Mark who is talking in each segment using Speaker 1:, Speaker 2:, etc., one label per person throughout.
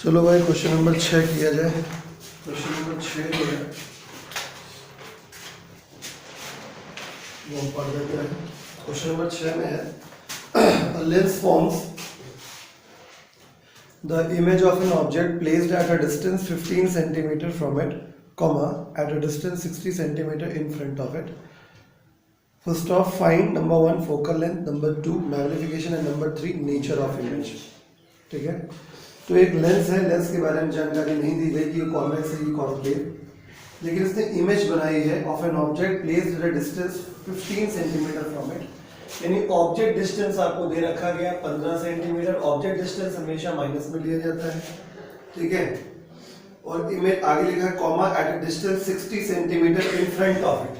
Speaker 1: चलो भाई question number 6 किया जाए। क्वेश्चन नंबर 6 जो है वो हम पढ़ देते हैं। क्वेश्चन नंबर 6 में है lens forms the image of an object placed at a distance 15 centimeter from it, comma, at a distance 60 centimeter in front of it. First off, find number 1 focal length, number 2 magnification and number 3 nature of image. ठीक है, तो एक lens है, lens के बारे में जानकारी नहीं दी गई कि ये कॉन्वेक्स है, ये कॉन्केव, लेकिन इसने इमेज बनाई है of an object placed at a distance 15 centimetre from it. यानी ऑब्जेक्ट डिस्टेंस आपको दे रखा गया 15 सेंटीमीटर। ऑब्जेक्ट डिस्टेंस हमेशा माइनस में लिया जाता है, ठीक है। और इमेज आगे लिखा है comma eight a distance 60 centimetre in front of it,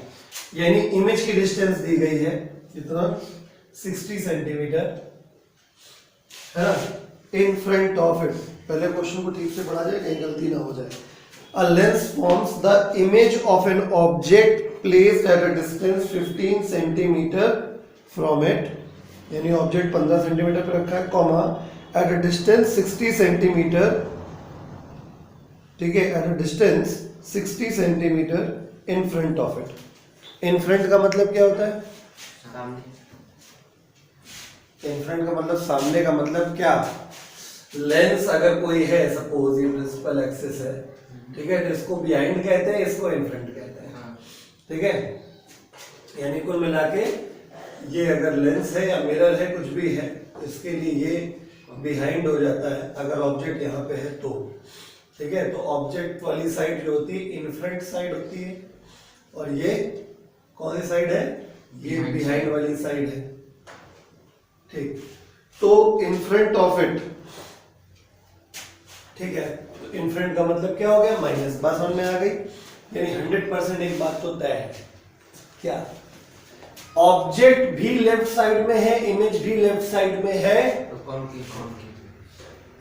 Speaker 1: यानी इमेज की डिस्टेंस दी गई है कितना 60 सेंटीमीटर है ना, इन फ्रंट ऑफ इट। पहले क्वेश्चन को ठीक से पढ़ा जाए, कहीं गलती ना हो जाए। A lens forms the image of an object placed at a distance 15 centimetre from it, यानी ऑब्जेक्ट 15 सेंटीमीटर पर रखा है, comma eight a distance 60 centimetre, ठीक है, eight a distance 60 centimetre in front of it. In front का मतलब क्या होता है?
Speaker 2: सामने।
Speaker 1: इन फ्रंट का मतलब सामने का मतलब क्या? लेंस अगर कोई है, सपोज ये प्रिंसिपल एक्सिस है, ठीक है, तो इसको बिहाइंड कहते हैं, इसको इन फ्रंट कहते हैं, ठीक है। यानी कुल मिला के ये अगर लेंस है या मिरर है, कुछ भी है, इसके लिए ये बिहाइंड हो जाता है अगर ऑब्जेक्ट यहाँ पे है तो, ठीक है। तो ऑब्जेक्ट वाली साइड जो होती है इन फ्रंट साइड होती है, और ये कौन सी साइड है? ये बिहाइंड वाली साइड है, ठीक। तो इन फ्रंट ऑफ इट, ठीक है, तो इन फ्रंट का मतलब क्या हो गया? माइनस। बात समझ में आ गई? यानी 100% एक बात तो तय है, क्या? ऑब्जेक्ट भी लेफ्ट साइड में है, इमेज भी लेफ्ट साइड में है,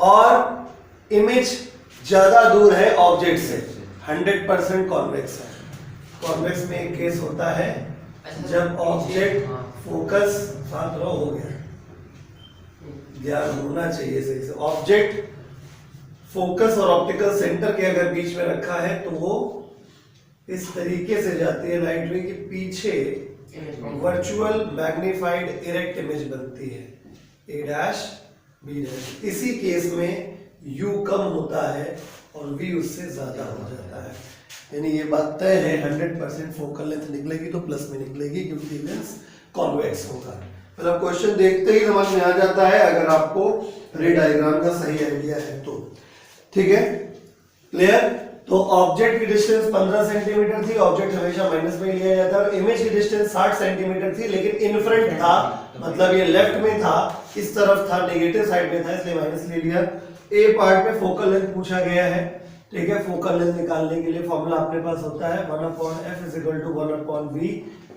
Speaker 1: और इमेज ज्यादा दूर है ऑब्जेक्ट से, 100% कॉन्वेक्स है। कॉन्वेक्स में एक केस होता है जब ऑब्जेक्ट फोकस, साथ रहो, हो गया, ध्यान होना चाहिए सही से। ऑब्जेक्ट फोकस और ऑप्टिकल सेंटर के अगर बीच में रखा है तो वो इस तरीके से जाती है राइट वे के पीछे, वर्चुअल मैग्नीफाइड इरेक्ट इमेज बनती है, ए डैश बी डैश। इसी केस में यू कम होता है और वी उससे ज्यादा हो जाता है। यानी ये बात तय है 100% फोकल लेंथ निकलेगी तो प्लस में निकलेगी, क्योंकि लेंस कॉन्वेक्स होगा। मतलब क्वेश्चन देखते ही समझ में आ जाता है अगर आपको रे डायग्राम का सही आइडिया है तो, ठीक है, क्लियर। तो ऑब्जेक्ट की डिस्टेंस 15 सेंटीमीटर थी, ऑब्जेक्ट हमेशा माइनस में लिया जाता है, और इमेज की डिस्टेंस 60 सेंटीमीटर थी, लेकिन इन फ्रंट था, मतलब ये लेफ्ट में था, इस तरफ था, नेगेटिव साइड में था, इसलिए माइनस ले लिया। ए पार्ट में फोकल लेंथ पूछा गया है, ठीक है। फोकल लेंथ निकालने के लिए फॉर्मूला अपने पास होता है 1/f = 1/v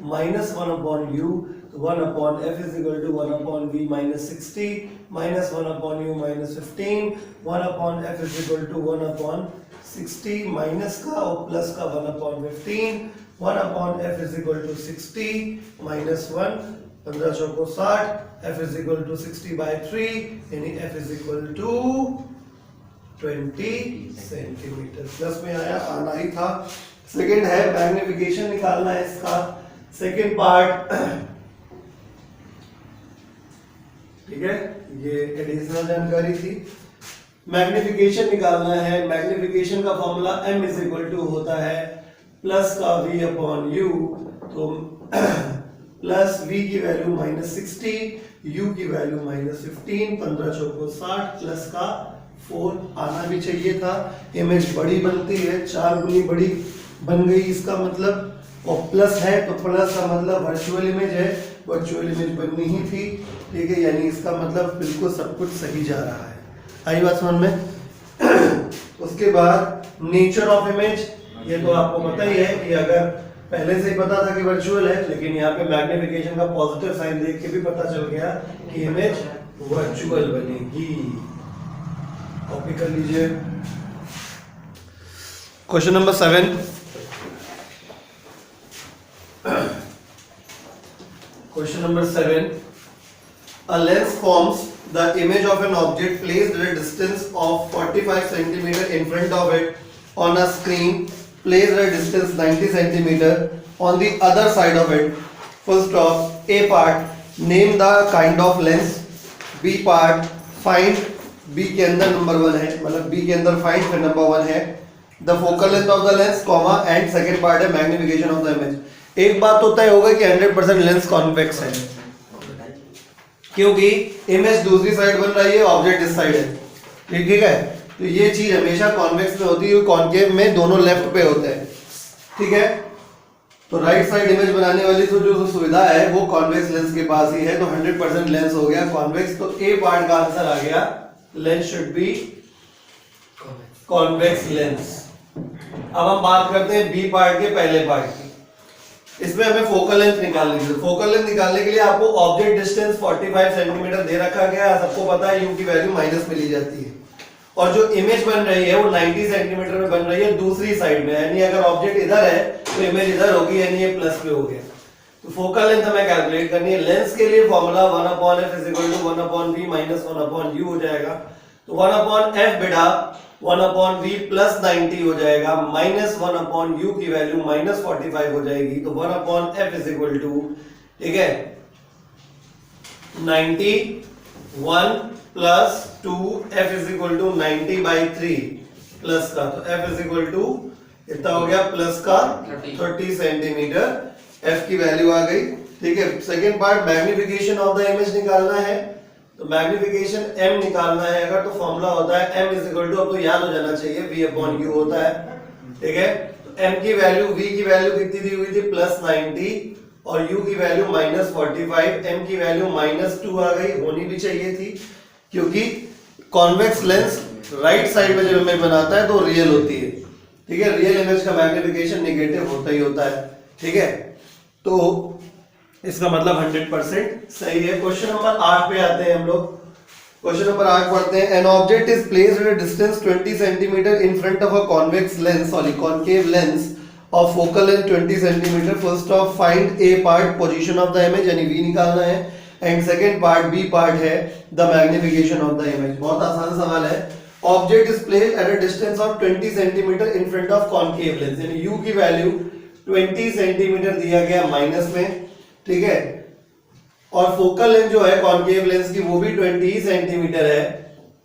Speaker 1: minus 1/u, तो 1/f = 1/v minus 60 minus 1/u minus 15, 1/f = 1/60 minus का और प्लस का 1/15, 1/f = 60 minus 1, 15 चौको 60, f = 60/3, यानी f = 20 सेंटीमीटर। प्लस में आया, आना ही था। सेकंड है मैग्निफिकेशन निकालना है इसका, सेकंड पार्ट, ठीक है, ये एडिशनल जानकारी थी। मैग्निफिकेशन निकालना है। मैग्निफिकेशन का फॉर्मूला m = होता है प्लस का v/u, तो प्लस v की वैल्यू -60, u की वैल्यू -15, 15 चौको 60, प्लस का 4 आना भी चाहिए था। इमेज बड़ी बनती है, 4 गुनी बड़ी बन गई इसका मतलब, और प्लस है तो प्लस का मतलब वर्चुअल इमेज है, वर्चुअल इमेज बननी ही थी, ठीक है। यानी इसका मतलब बिल्कुल सब कुछ सही जा रहा है। आई बात समझ में? उसके बाद नेचर ऑफ इमेज, ये तो आपको पता ही है कि अगर पहले से ही पता था कि वर्चुअल है, लेकिन यहाँ पे मैग्निफिकेशन का पॉजिटिव साइन देख के भी पता चल गया कि इमेज वर्चुअल बनेगी। कॉपी कर लीजिए। Question number 7, question number 7, a lens forms
Speaker 2: the image of an object placed at a distance of 45 centimeter in front of it on a screen placed at a distance 90 centimeter on the other side of it. Full stop. A part, name the kind of lens. B part, find, B के अंदर number 1 है, मतलब B के अंदर find फिर number 1 है, the focal length of the lens, comma, and second part है magnification of the image. एक बात तो तय होगा कि 100% लेंस कॉन्वेक्स है, क्योंकि इमेज दूसरी साइड बन रही है, ऑब्जेक्ट इस साइड है, ठीक है। तो ये चीज हमेशा कॉन्वेक्स में होती है, कॉन्केव में दोनों लेफ्ट पे होते हैं, ठीक है। तो राइट साइड इमेज बनाने वाली तो जो सुविधा है वो कॉन्वेक्स लेंस के पास ही है, तो 100% लेंस हो गया कॉन्वेक्स। तो ए पार्ट का आंसर आ गया, lens should be convex lens. अब हम बात करते हैं बी पार्ट के पहले पार्ट की। इसमें हमें फोकल लेंथ निकालनी है। फोकल लेंथ निकालने के लिए आपको ऑब्जेक्ट डिस्टेंस 45 सेंटीमीटर दे रखा गया है, सबको पता है यू की वैल्यू माइनस में ली जाती है, और जो इमेज बन रही है वो 90 सेंटीमीटर में बन रही है दूसरी साइड में, यानी अगर ऑब्जेक्ट इधर है तो इमेज इधर होगी, यानी ये प्लस पे हो गया। तो फोकल लेंथ हमें कैलकुलेट करनी है। लेंस के लिए फॉर्मूला 1/f = 1/v - 1/u हो जाएगा। तो 1/f बेटा 1/v + 90 हो जाएगा, माइनस 1/u की वैल्यू -45 हो जाएगी। तो 1/f = ठीक है 91 + 2f = 90/3 प्लस का, तो f इतना हो गया प्लस का 30 सेंटीमीटर, f की वैल्यू आ गई, ठीक है। Second part magnification of the image निकालना है, तो मैग्निफिकेशन m निकालना है अगर, तो फॉर्मूला होता है m = अब तो याद हो जाना चाहिए v/u होता है, ठीक है। तो m की वैल्यू, v की वैल्यू कितनी दी हुई थी +90 और u की वैल्यू -45, m की वैल्यू -2 आ गई, होनी भी चाहिए थी, क्योंकि कॉन्वेक्स लेंस राइट साइड में जब इमेज बनाता है तो रियल होती है, ठीक है। रियल इमेज का मैग्निफिकेशन नेगेटिव होता ही होता है, ठीक है। तो इसका मतलब 100% सही है। क्वेश्चन नंबर 8 पे आते हैं हम लोग। क्वेश्चन नंबर 8 पढ़ते हैं। An object is placed at a distance 20 centimetre in front of a convex lens, sorry concave lens of focal length 20 centimetre. First of find a part, position of the image, यानी v निकालना है, and second part B part है the magnification of the image. बहुत आसान सवाल है। Object is placed at a distance of 20 centimetre in front of concave lens, यानी u की वैल्यू 20 सेंटीमीटर दिया गया माइनस में, ठीक है, और फोकल लेंथ जो है कॉनकेव लेंस की वो भी 20 सेंटीमीटर है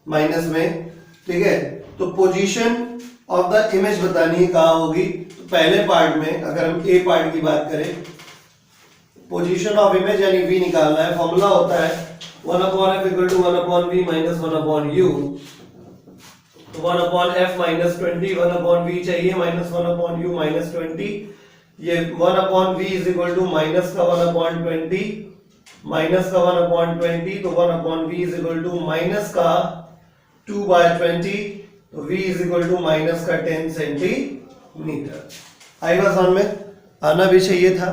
Speaker 2: माइनस में, ठीक है। तो पोजीशन ऑफ द इमेज बतानी है कहाँ होगी। तो पहले पार्ट में अगर हम ए पार्ट की बात करें, पोजीशन ऑफ इमेज यानी v निकालना है, फॉर्मूला होता है 1/f = 1/v - 1/u। तो 1/f -20, 1/v चाहिए, -1/u -20, ये 1/v = माइनस का 1/20, माइनस का 1/20, तो 1/v = माइनस का 2/20, तो v = माइनस का 10 सेंटीमीटर। आई बात समझ में? आना भी चाहिए था,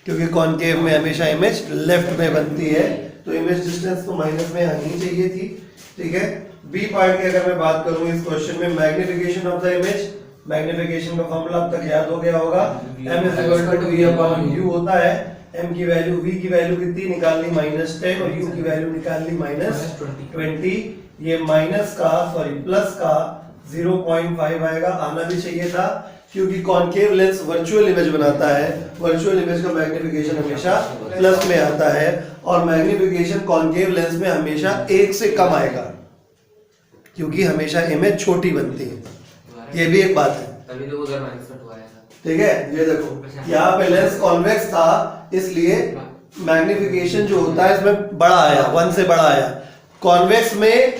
Speaker 2: क्योंकि कॉनकेव में हमेशा इमेज लेफ्ट में बनती है, तो इमेज डिस्टेंस तो माइनस में आनी चाहिए थी, ठीक है। बी पार्ट की अगर मैं बात करूं इस क्वेश्चन में, magnification of the image, magnification का फॉर्मूला अब तक याद हो गया होगा, m = v/u होता है। m की वैल्यू, v की वैल्यू कितनी निकालनी -10 और u की वैल्यू निकालनी -20, ये माइनस का सॉरी प्लस का 0.5 आएगा, आना भी चाहिए था, क्योंकि कॉनकेव लेंस वर्चुअल इमेज बनाता है, वर्चुअल इमेज का मैग्निफिकेशन हमेशा प्लस में आता है, और मैग्निफिकेशन कॉनकेव लेंस में हमेशा 1 से कम आएगा, क्योंकि हमेशा इमेज छोटी बनती है, ये भी एक बात है,
Speaker 3: तभी तो उधर -2 आया था,
Speaker 2: ठीक है। ये देखो यहाँ पे लेंस कॉन्वेक्स था, इसलिए मैग्निफिकेशन जो होता है इसमें बड़ा आया, 1 से बड़ा आया। कॉन्वेक्स में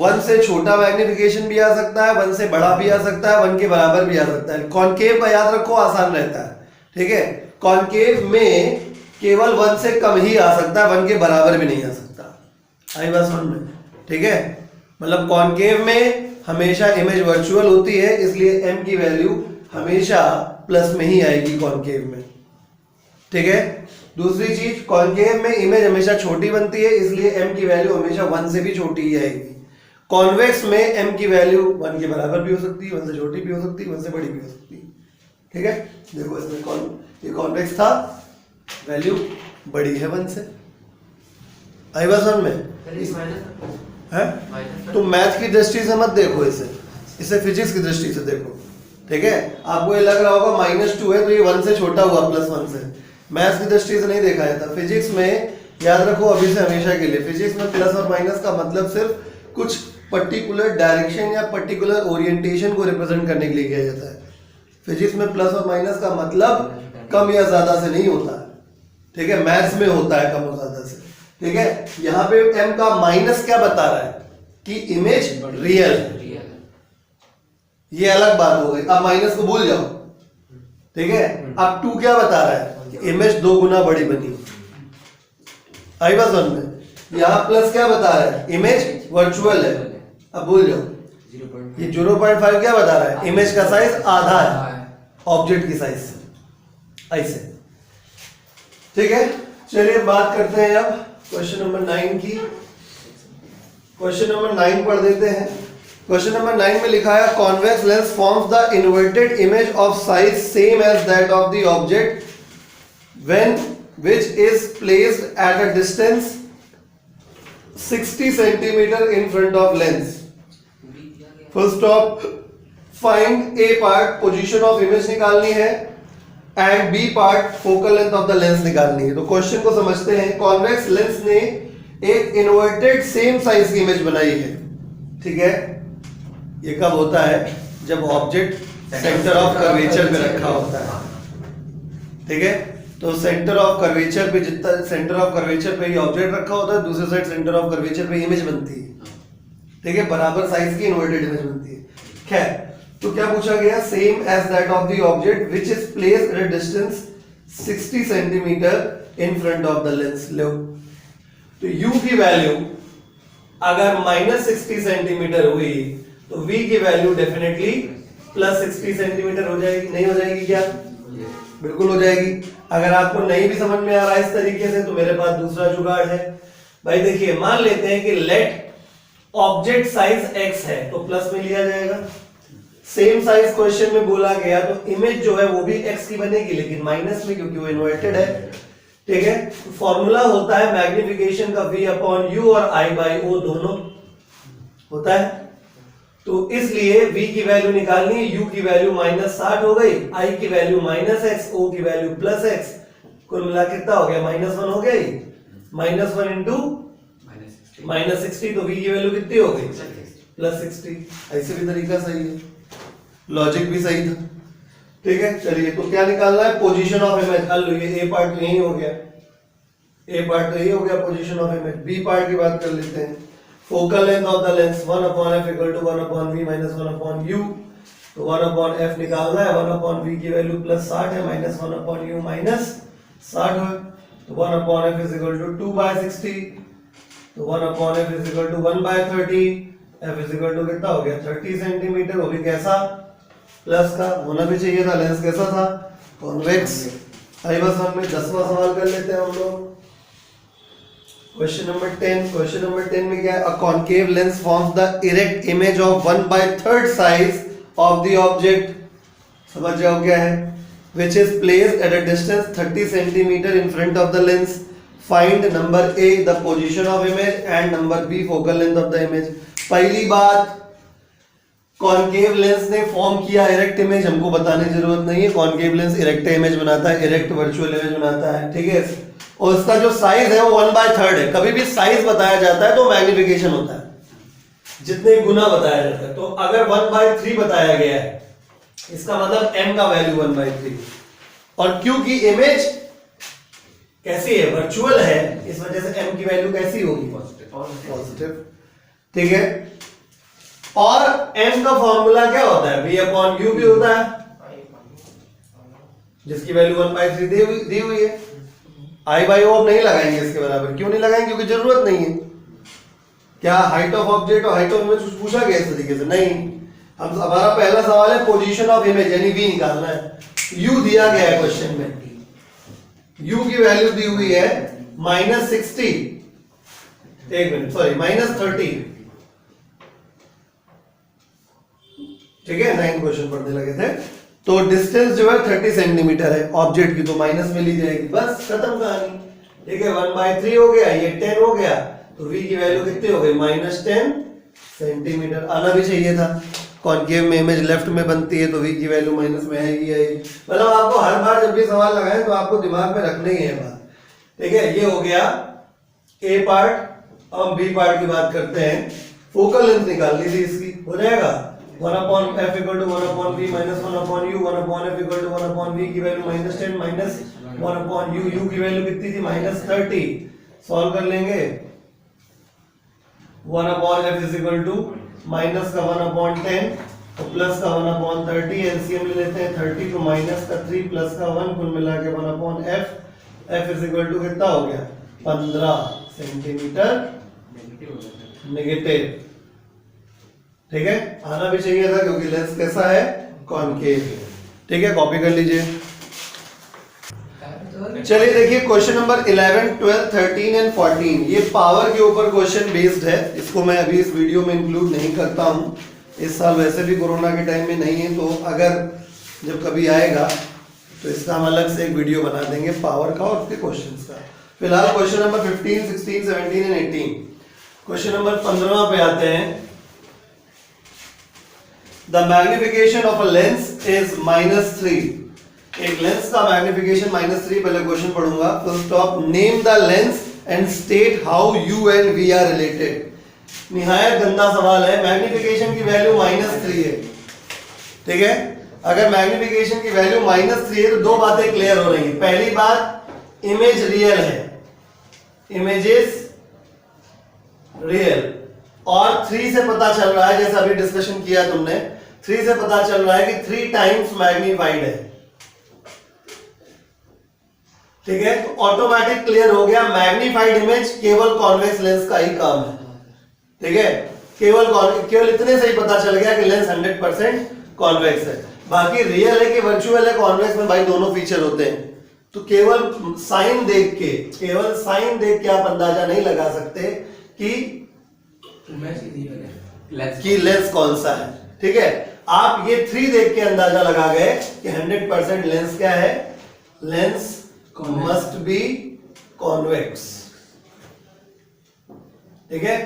Speaker 2: 1 से छोटा मैग्निफिकेशन भी आ सकता है, 1 से बड़ा भी आ सकता है, 1 के बराबर भी आ सकता है। कॉनकेव का याद रखो, आसान रहता है, ठीक है। कॉनकेव में केवल 1 से कम ही आ सकता है, 1 के बराबर भी नहीं आ सकता। आई बात समझ में? ठीक है, मतलब कॉनकेव में हमेशा इमेज वर्चुअल होती है, इसलिए m की वैल्यू हमेशा प्लस में ही आएगी कॉनकेव में, ठीक है। दूसरी चीज, कॉनकेव में इमेज हमेशा छोटी बनती है, इसलिए m की वैल्यू हमेशा 1 से भी छोटी ही आएगी। कॉन्वेक्स में m की वैल्यू 1 के बराबर भी हो सकती है, 1 से छोटी भी हो सकती है, 1 से बड़ी भी हो सकती है, ठीक है। देखो इसमें ये कॉन्वेक्स था, वैल्यू बड़ी है 1 से, आई बात समझ में है? तो मैथ की दृष्टि से मत देखो इसे फिजिक्स की दृष्टि से देखो, ठीक है? आपको ये लग रहा होगा -2 है तो ये 1 से छोटा हुआ +1 से, मैथ्स की दृष्टि से नहीं देखा जाता। फिजिक्स में याद रखो अभी से हमेशा के लिए, फिजिक्स में प्लस और माइनस का मतलब सिर्फ कुछ पर्टिकुलर डायरेक्शन या पर्टिकुलर ओरिएंटेशन को रिप्रेजेंट करने के लिए किया जाता है। फिजिक्स में प्लस और माइनस का मतलब कम या ज्यादा से नहीं होता है, ठीक है? मैथ्स में होता है कम और ज्यादा से, ठीक है? यहाँ पे m का माइनस क्या बता रहा है कि इमेज रियल है, ये अलग बात हो गई। अब माइनस को भूल जाओ, ठीक है? अब 2 क्या बता रहा है? इमेज 2 गुना बड़ी बनी। आई बात समझ में? यहाँ प्लस क्या बता रहा है? इमेज वर्चुअल है। अब भूल जाओ। ये 0.5 क्या बता रहा है? इमेज का साइज आधा है ऑब्जेक्ट की साइज से, ऐसे, ठीक है? चलिए बात करते हैं अब क्वेश्चन नंबर 9 की। क्वेश्चन नंबर 9 पढ़ देते हैं। क्वेश्चन नंबर 9 में लिखा है convex lens forms the inverted image of size same as that of the object when which is placed at a distance 60 centimeter in front of lens. Full stop. Find A part position of image निकालनी है and B part focal length of the lens निकालनी है। तो question को समझते हैं। Convex lens ने एक इन्वर्टेड सेम साइज की इमेज बनाई है, ठीक है? ये कब होता है? जब ऑब्जेक्ट सेंटर ऑफ कर्वेचर पे रखा होता है, ठीक है? तो सेंटर ऑफ कर्वेचर पे, जितना सेंटर ऑफ कर्वेचर पे ही ऑब्जेक्ट रखा होता है, दूसरे साइड सेंटर ऑफ कर्वेचर पे इमेज बनती है, ठीक है? बराबर साइज की इन्वर्टेड इमेज बनती है। खैर, तो क्या पूछा गया? Same as that of the object which is placed at a distance 60 centimetre in front of the lens. लो, तो u की वैल्यू अगर -60 सेंटीमीटर हुई तो v की वैल्यू डेफिनेटली +60 सेंटीमीटर हो जाएगी। नहीं हो जाएगी क्या? बिल्कुल हो जाएगी। अगर आपको नहीं भी समझ में आ रहा है इस तरीके से तो मेरे पास दूसरा जुगाड़ है। भाई देखिए, मान लेते हैं कि लेट ऑब्जेक्ट साइज x है तो प्लस में लिया जाएगा। सेम साइज क्वेश्चन में बोला गया तो इमेज जो है वो भी x की बनेगी लेकिन माइनस में, क्योंकि वो इन्वर्टेड है, ठीक है? फॉर्मूला होता है मैग्निफिकेशन का v/u और i/o दोनों होता है। तो इसलिए v की वैल्यू निकालनी है, u की वैल्यू -60 हो गई, i की वैल्यू -x, o की वैल्यू +x, कुल मिला कितना हो गया? -1 हो गया। -1 इंटू -60 तो v की वैल्यू कितनी हो गई? +60। ऐसे भी तरीका सही है, लॉजिक भी सही था, ठीक है? चलिए, तो क्या निकालना है? Position of image. लो, ये a पार्ट तो यही हो गया, a पार्ट तो यही हो गया position of image. b part की बात कर लेते हैं। Focal length of the lens 1/f = 1/v - 1/u। तो 1/f निकालना है, 1/v की वैल्यू +60 है, -1/u -60 है, तो 1/f = 2/60, तो 1/f = 1/30, f कितना हो गया? 30 सेंटीमीटर। वो भी कैसा? प्लस का होना भी चाहिए था। लेंस कैसा था? कॉन्वेक्स। आई बस हम में 10वां सवाल कर लेते हैं हम लोग। Question number 10। क्वेश्चन नंबर 10 में क्या है? A concave lens forms the erect image of 1/3 size of the object. समझ जाओ क्या है? which is placed at a distance 30 centimeter in front of the lens. Find number A the position of image and number B focal length of the image. पहली बात, concave lens ने form किया erect image, हमको बताने की जरूरत नहीं है। कॉन्केव लेंस इरेक्ट इमेज बनाता है, इरेक्ट वर्चुअल इमेज बनाता है, ठीक है? और उसका जो साइज है वो 1/3 है। कभी भी साइज बताया जाता है तो मैग्निफिकेशन होता है, जितने गुना बताया जाता है। तो अगर 1/3 बताया गया है इसका मतलब m का वैल्यू 1/3, और क्योंकि इमेज कैसी है? वर्चुअल है, इस वजह से m की वैल्यू कैसी होगी? पॉजिटिव, ठीक है? और m का फॉर्मूला क्या होता है? v/u भी होता है, जिसकी वैल्यू 1/3 दी हुई है। i/o अब नहीं लगाएंगे इसके बराबर। क्यों नहीं लगाएंगे? क्योंकि जरूरत नहीं है। क्या हाइट ऑफ ऑब्जेक्ट और हाइट ऑफ इमेज कुछ पूछा गया इस तरीके से? नहीं। हम हमारा पहला सवाल है पोजीशन ऑफ इमेज, यानी v निकालना है। u दिया गया है क्वेश्चन में, u की वैल्यू दी हुई है -60, एक मिनट, सॉरी -30, ठीक है? 9 क्वेश्चन पढ़ने लगे थे। तो डिस्टेंस जो है 30 सेंटीमीटर है ऑब्जेक्ट की, तो माइनस में ली जाएगी, बस खत्म कहानी। ठीक है 1/3 हो गया, ये 10 हो गया, तो v की वैल्यू कितनी हो गई -10 सेंटीमीटर। आना भी चाहिए था, कॉनकेव में इमेज लेफ्ट में बनती है तो v की वैल्यू माइनस में आएगी। मतलब आपको हर बार जब भी सवाल लगाए तो आपको दिमाग में रखना ही है बात, ठीक है। ये हो गया ए पार्ट। अब बी पार्ट की बात करते हैं। फोकल लेंथ निकालनी थी इसकी, हो जाएगा 1/f = 1/v - 1/u 1/f = 1/v की वैल्यू -10 - 1/u, u की वैल्यू कितनी थी -30। सॉल्व कर लेंगे 1/f = माइनस का 1/10 और प्लस का 1/30। एलसीएम ले लेते हैं 30 तो माइनस का 3 प्लस का 1 कुल मिला के 1/f। f = कितना हो गया 15 सेंटीमीटर नेगेटिव, ठीक है। आना भी चाहिए था क्योंकि लेंस कैसा है कॉनकेव, ठीक है। कॉपी कर लीजिए। चलिए देखिए क्वेश्चन नंबर 11, 12, 13 एंड 14 ये पावर के ऊपर क्वेश्चन बेस्ड है। इसको मैं अभी इस वीडियो में इंक्लूड नहीं करता हूं, इस साल वैसे भी कोरोना के टाइम में नहीं है, तो अगर जब कभी आएगा तो इसका हम अलग से एक वीडियो बना देंगे पावर का और उसके क्वेश्चंस का। फिलहाल question number 15, 16, 17 and 18। Question number 15 पे आते हैं। The magnification of a lens is -3। एक लेंस का मैग्निफिकेशन -3, पहले क्वेश्चन पढ़ूंगा। Full stop. Name the lens and state how u and v are related. निहायत गंदा सवाल है। मैग्निफिकेशन की वैल्यू -3 है, ठीक है। अगर मैग्निफिकेशन की वैल्यू -3 है तो दो बातें क्लियर हो रही है। पहली बात, इमेज रियल है, इमेजेस रियल, और 3 से पता चल रहा है, जैसा अभी डिस्कशन किया तुमने, 3 से पता चल रहा है कि 3 टाइम्स मैग्नीफाइड है, ठीक है। तो ऑटोमेटिक क्लियर हो गया, मैग्नीफाइड इमेज केवल कॉन्वेक्स लेंस का ही काम है, ठीक है। केवल इतने से ही पता चल गया कि लेंस 100% कॉन्वेक्स है। बाकी रियल है कि वर्चुअल है, कॉन्वेक्स में भाई दोनों फीचर होते हैं। तो केवल साइन देख के आप अंदाजा नहीं लगा सकते कि लेंस कौन सा है, ठीक है। आप ये 3 देख के अंदाजा लगा गए कि 100% लेंस क्या है, लेंस मस्ट बी कॉन्वेक्स, ठीक है।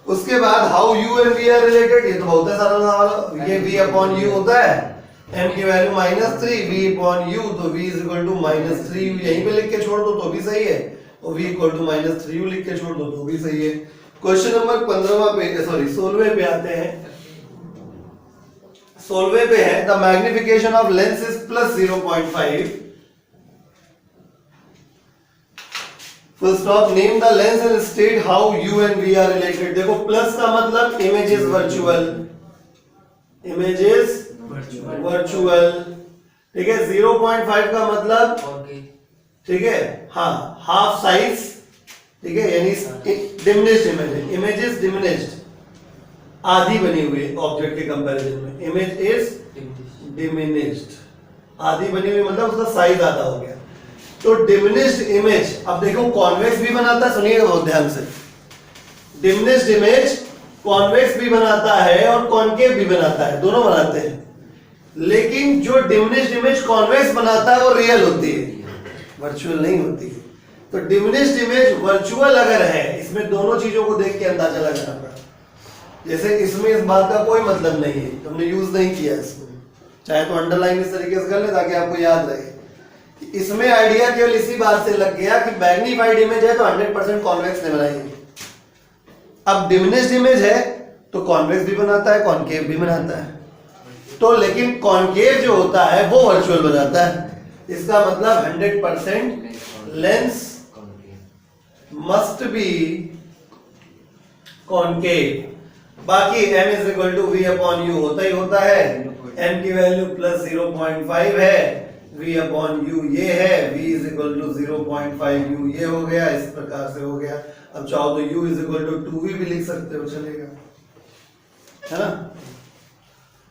Speaker 2: उसके बाद how u and v are related, ये तो बहुत है सारा सवाल। ये v/u होता है, m की वैल्यू -3, v/u, तो v = -3u यहीं पे लिख के छोड़ दो तो भी सही है, और v = -3u लिख के छोड़ दो तो भी सही है। क्वेश्चन नंबर 16 पे आते हैं। 16 पे है the magnification of lens is +0.5। Full stop. Name the lens and state how u and v are related. देखो प्लस का मतलब इमेज इज वर्चुअल, ठीक है। 0.5 का मतलब, ठीक है, हाँ, हाफ साइज, ठीक है, यानी डिमिनिश्ड इमेज है। इमेज इज डिमिनिश्ड, आधी बनी हुई है ऑब्जेक्ट के कंपैरिजन में। इमेज इज डिमिनिश्ड, आधी बनी हुई मतलब उसका साइज आधा हो गया। तो डिमिनिश्ड इमेज, अब देखो कॉन्वेक्स भी बनाता है, सुनिएगा बहुत ध्यान से। डिमिनिश्ड इमेज कॉन्वेक्स भी बनाता है और कॉनकेव भी बनाता है, दोनों बनाते हैं। लेकिन जो डिमिनिश्ड इमेज कॉन्वेक्स बनाता है वो रियल होती है, वर्चुअल नहीं होती है। तो डिमिनिश्ड इमेज वर्चुअल अगर है, इसमें दोनों चीजों को देख के अंदाजा लगाना पड़ा। जैसे इसमें इस बात का कोई मतलब नहीं है, तुमने यूज नहीं किया इसको, चाहे तो अंडरलाइन इस तरीके से कर ले ताकि आपको याद रहे। इसमें आइडिया केवल इसी बात से लग गया कि मैग्नीफाइड इमेज है तो 100% कॉन्वेक्स ने बनाई है। अब डिमिनिश्ड इमेज है तो कॉन्वेक्स भी बनाता है, कॉनकेव भी बनाता है। तो लेकिन कॉनकेव जो होता है वो वर्चुअल बनाता है। इसका मतलब 100% लेंस मस्ट बी कॉनकेव। बाकी m = v/u होता ही होता है। m की वैल्यू +0.5 है, v/u ये है, v = 0.5u ये हो गया, इस प्रकार से हो गया। अब चाहो तो u = 2v भी लिख सकते हो, चलेगा, है ना।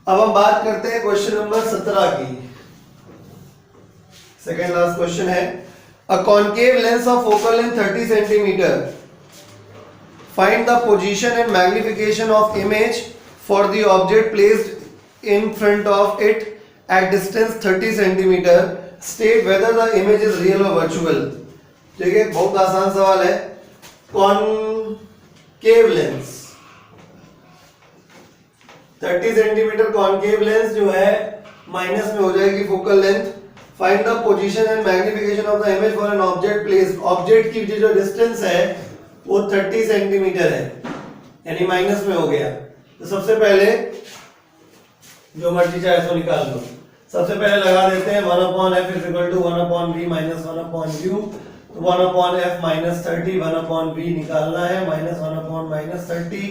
Speaker 2: अब हम बात करते हैं क्वेश्चन नंबर 17 की। सेकेंड लास्ट क्वेश्चन है, a concave lens of focal length 30 centimetre, find the position and magnification of image for the object placed in front of it at distance 30 centimeter, state whether the image is real or virtual। ठीक है, बहुत आसान सवाल है। Concave lens 30 centimetre concave lens जो है minus में हो जाएगी focal length. Find the position and magnification of the image for an object placed. Object की जो डिस्टेंस है वो 30 सेंटीमीटर है, यानी माइनस में हो गया। तो सबसे पहले जो मर्जी चाहे सो निकाल लो। सबसे पहले लगा देते हैं 1/f is equal to 1/v minus 1/u। तो 1/f माइनस 30 1/v निकालना है, माइनस 1/-30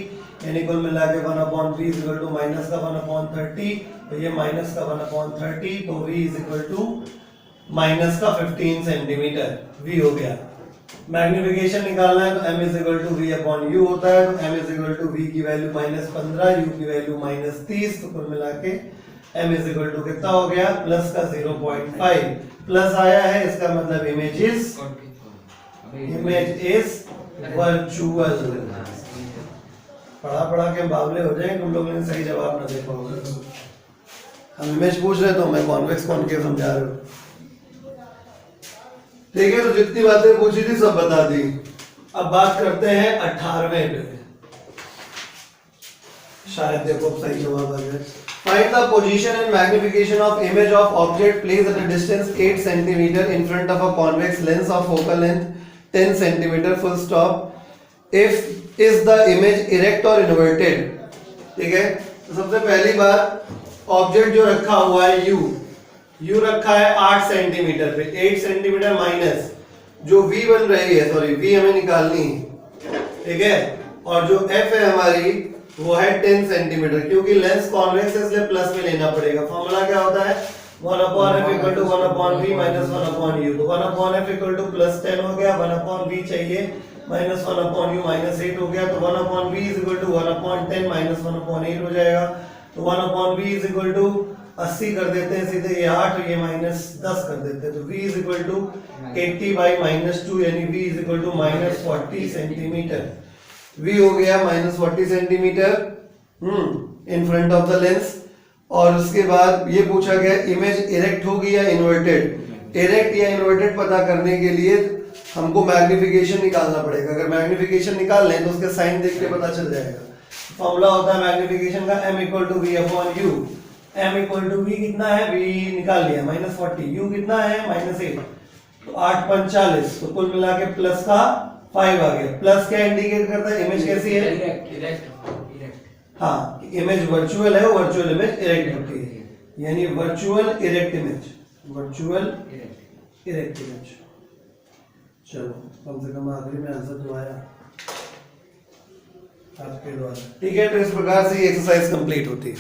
Speaker 2: यानी कुल मिला के 1/v is equal to minus का 1/30। तो ये माइनस का 1/30, तो v is equal to minus का 15 सेंटीमीटर v हो गया। मैग्निफिकेशन निकालना है तो m is equal to v/u होता है। तो m is equal to v की वैल्यू -15, u की वैल्यू -30। तो कुल मिला के m इज इक्वल टू कितना हो गया, प्लस का 0.5 प्लस आया है, इसका मतलब इमेज इज वर्चुअल। पढ़ा के बावले हो जाए तुम लोगों ने सही जवाब ना दे पाओगे। हम इमेज पूछ रहे तो मैं कॉन्वेक्स कॉनकेव समझा रहे हो। ठीक है, तो जितनी बातें पूछी थी सब बता दी। अब बात करते हैं 18वें पे, शायद देखो सही जवाब आ जाए। Find the position and magnification of image of object placed at a distance 8 cm in front of a convex lens of focal length 10 cm full stop. If is the image erect or inverted? ठीक है, तो सबसे पहली बात object जो रखा हुआ है u रखा है 8 सेंटीमीटर पे। 8 सेंटीमीटर माइनस जो v बन रही है, सॉरी v हमें निकालनी है, ठीक है, और जो f है हमारी वो है 10 सेंटीमीटर, क्योंकि लेंस कॉन्वेक्स है इसलिए प्लस में लेना पड़ेगा। फॉर्मूला क्या होता है, 1/f equal to 1/v minus 1/u। तो 1/f इक्वल टू +10 हो गया, 1/v चाहिए माइनस 1/u माइनस 8 हो गया। तो 1/v is equal to 1/10 minus 1/8 हो जाएगा। तो 1/v इज इक्वल टू 80 कर देते हैं सीधे, ये 8 ये -10 कर देते हैं। तो v इज इक्वल टू 80/-2 यानी v is equal to -40 centimetre. v हो गया -40 centimetre in front of the lens. और उसके बाद ये पूछा गया इमेज इरेक्ट होगी या इन्वर्टेड। इरेक्ट या इन्वर्टेड पता करने के लिए हमको मैग्निफिकेशन निकालना पड़ेगा। अगर मैग्निफिकेशन निकाल लें तो उसके साइन देख के पता चल जाएगा। फॉर्मूला होता है मैग्निफिकेशन का m equal to v/u। m equal to v कितना है, v निकाल लिया -40, u कितना है -8, तो 8 × 40, तो कुल मिला के प्लस का 5 आ गया। प्लस क्या इंडिकेट करता है, इमेज कैसी है, इरेक्ट। हाँ, इमेज वर्चुअल है, वर्चुअल इमेज इरेक्ट होती है, यानी virtual erect image, virtual erect image. चलो कम से कम आखिरी में आंसर तो आया आपके द्वारा। ठीक है, तो इस प्रकार से ये एक्सरसाइज कंप्लीट होती है।